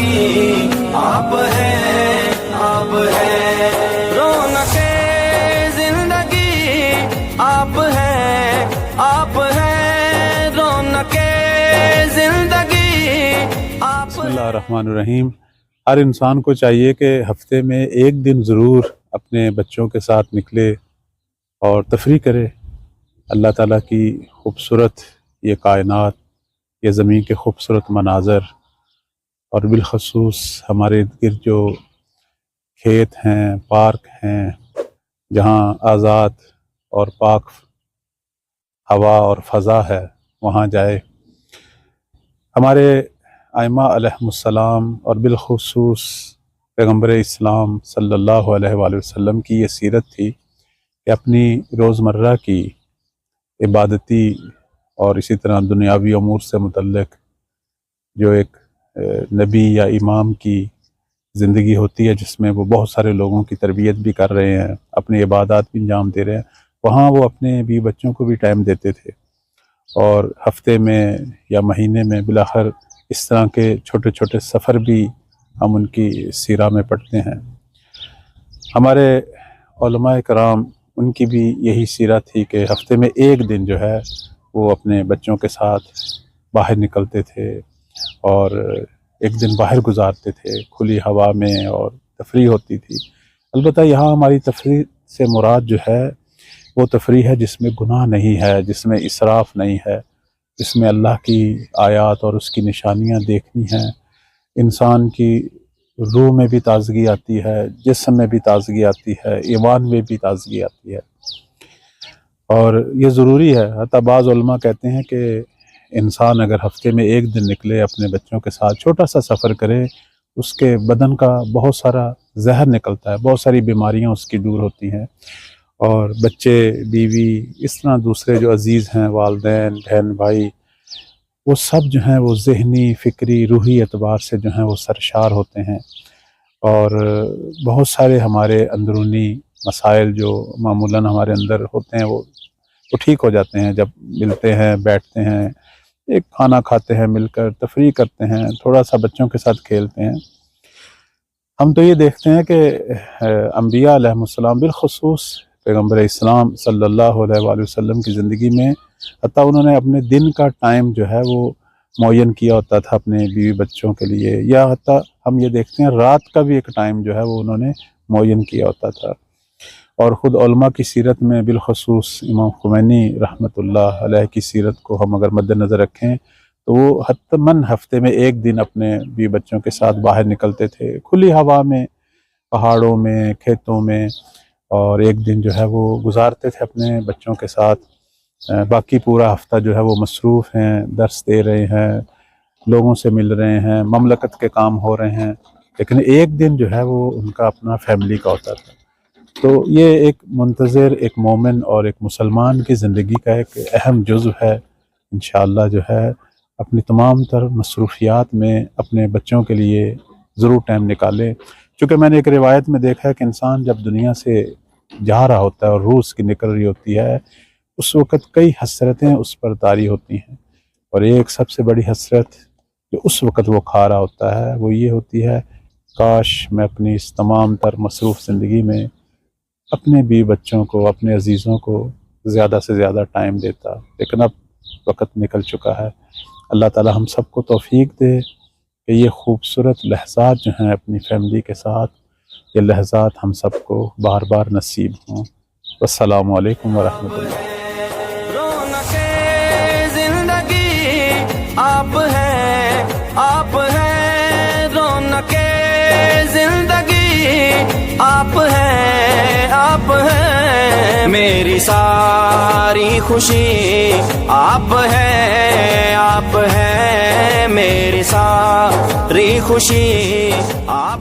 زندگی آپ ہیں، آپ ہیں، رونقِ زندگی آپ ہیں، آپ ہیں، رونقِ زندگی آپ۔ بسم اللہ الرحمن الرحیم۔ ہر انسان کو چاہیے کہ ہفتے میں ایک دن ضرور اپنے بچوں کے ساتھ نکلے اور تفریح کرے۔ اللہ تعالیٰ کی خوبصورت یہ کائنات، یہ زمین کے خوبصورت مناظر، اور بالخصوص ہمارے ارد گرد جو کھیت ہیں، پارک ہیں، جہاں آزاد اور پاک ہوا اور فضا ہے، وہاں جائے۔ ہمارے ائمہ علیہم السلام اور بالخصوص پیغمبر اسلام صلی اللہ علیہ وآلہ وسلم کی یہ سیرت تھی کہ اپنی روزمرہ کی عبادتی اور اسی طرح دنیاوی امور سے متعلق جو ایک نبی یا امام کی زندگی ہوتی ہے، جس میں وہ بہت سارے لوگوں کی تربیت بھی کر رہے ہیں، اپنی عبادات بھی انجام دے رہے ہیں، وہاں وہ اپنے بیوی بچوں کو بھی ٹائم دیتے تھے، اور ہفتے میں یا مہینے میں بالآخر اس طرح کے چھوٹے چھوٹے سفر بھی ہم ان کی سیرہ میں پڑھتے ہیں۔ ہمارے علماء کرام، ان کی بھی یہی سیرت تھی کہ ہفتے میں ایک دن جو ہے وہ اپنے بچوں کے ساتھ باہر نکلتے تھے اور ایک دن باہر گزارتے تھے کھلی ہوا میں، اور تفریح ہوتی تھی۔ البتہ یہاں ہماری تفریح سے مراد جو ہے وہ تفریح ہے جس میں گناہ نہیں ہے، جس میں اسراف نہیں ہے، جس میں اللہ کی آیات اور اس کی نشانیاں دیکھنی ہیں، انسان کی روح میں بھی تازگی آتی ہے، جسم میں بھی تازگی آتی ہے، ایمان میں بھی تازگی آتی ہے، اور یہ ضروری ہے۔ حتیٰ بعض علماء کہتے ہیں کہ انسان اگر ہفتے میں ایک دن نکلے اپنے بچوں کے ساتھ، چھوٹا سا سفر کرے، اس کے بدن کا بہت سارا زہر نکلتا ہے، بہت ساری بیماریاں اس کی دور ہوتی ہیں، اور بچے، بیوی، اس طرح دوسرے جو عزیز ہیں، والدین، بہن بھائی، وہ سب جو ہیں وہ ذہنی، فکری، روحی اعتبار سے جو ہیں وہ سرشار ہوتے ہیں، اور بہت سارے ہمارے اندرونی مسائل جو معمولاً ہمارے اندر ہوتے ہیں وہ ٹھیک ہو جاتے ہیں جب ملتے ہیں، بیٹھتے ہیں، ایک کھانا کھاتے ہیں، مل کر تفریح کرتے ہیں، تھوڑا سا بچوں کے ساتھ کھیلتے ہیں۔ ہم تو یہ دیکھتے ہیں کہ انبیاء علیہ السلام، بالخصوص پیغمبر اسلام صلی اللہ علیہ وآلہ وسلم کی زندگی میں حتیٰ انہوں نے اپنے دن کا ٹائم جو ہے وہ معین کیا ہوتا تھا اپنے بیوی بچوں کے لیے، یا حتیٰ ہم یہ دیکھتے ہیں رات کا بھی ایک ٹائم جو ہے وہ انہوں نے معین کیا ہوتا تھا۔ اور خود علماء کی سیرت میں بالخصوص امام خمینی رحمۃ اللہ علیہ کی سیرت کو ہم اگر مد نظر رکھیں تو وہ حتماً ہفتے میں ایک دن اپنے بیوی بچوں کے ساتھ باہر نکلتے تھے، کھلی ہوا میں، پہاڑوں میں، کھیتوں میں، اور ایک دن جو ہے وہ گزارتے تھے اپنے بچوں کے ساتھ۔ باقی پورا ہفتہ جو ہے وہ مصروف ہیں، درس دے رہے ہیں، لوگوں سے مل رہے ہیں، مملکت کے کام ہو رہے ہیں، لیکن ایک دن جو ہے وہ ان کا اپنا فیملی کا ہوتا تھا۔ تو یہ ایک منتظر، ایک مومن اور ایک مسلمان کی زندگی کا ایک اہم جزو ہے۔ انشاءاللہ جو ہے اپنی تمام تر مصروفیات میں اپنے بچوں کے لیے ضرور ٹائم نکالے، چونکہ میں نے ایک روایت میں دیکھا ہے کہ انسان جب دنیا سے جا رہا ہوتا ہے اور روح اس کی نکل رہی ہوتی ہے، اس وقت کئی حسرتیں اس پر طاری ہوتی ہیں، اور ایک سب سے بڑی حسرت جو اس وقت وہ کھا رہا ہوتا ہے وہ یہ ہوتی ہے، کاش میں اپنی اس تمام تر مصروف زندگی میں اپنے بیوی بچوں کو، اپنے عزیزوں کو زیادہ سے زیادہ ٹائم دیتا، لیکن اب وقت نکل چکا ہے۔ اللہ تعالی ہم سب کو توفیق دے کہ یہ خوبصورت لحظات جو ہیں اپنی فیملی کے ساتھ، یہ لحظات ہم سب کو بار بار نصیب ہوں۔ والسلام علیکم ورحمۃ اللہ۔ رونقِ زندگی آپ ہیں، آپ ہیں، رونقِ زندگی آپ ہیں، آپ ہیں، میری ساری خوشی آپ ہیں، آپ ہیں، میری ساری خوشی آپ